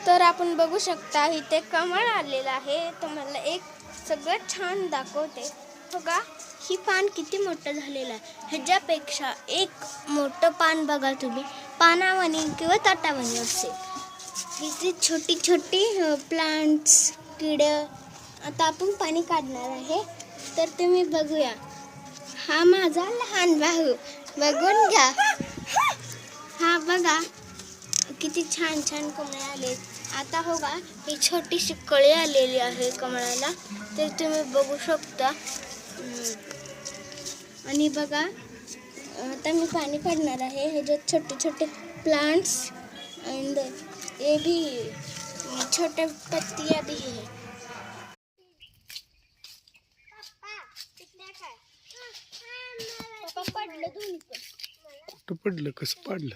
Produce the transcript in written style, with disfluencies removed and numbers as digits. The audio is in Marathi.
तर आपण बघू शकता इथे कमळ आलेलं आहे. तुम्हाला एक सगळं छान दाखवते बघा. ही पान किती मोठं झालेलं आहे. ह्याच्यापेक्षा एक मोठं पान बघा तुम्ही, पानावानी किंवा ताटावानी असेल. इथे छोटी छोटी प्लांट्स किड. आता आपण पाणी काढणार आहे. तर तुम्ही बघूया, हा माझा लहान भाऊ, बघून घ्या. हा बघा किती छान छान कमळे आले. आता हो का, ही छोटीशी कळी आलेली आहे कमळाला, तर तुम्ही बघू शकता. आणि बघा आता मी पाणी काढणार आहे. ह्याच्यात छोटे छोटे प्लांट्स अँड ये भी छोटे पत्तियां भी है. पप्पा पडलं दोन्ही पण. कुठं पडलं, कसं पडलं?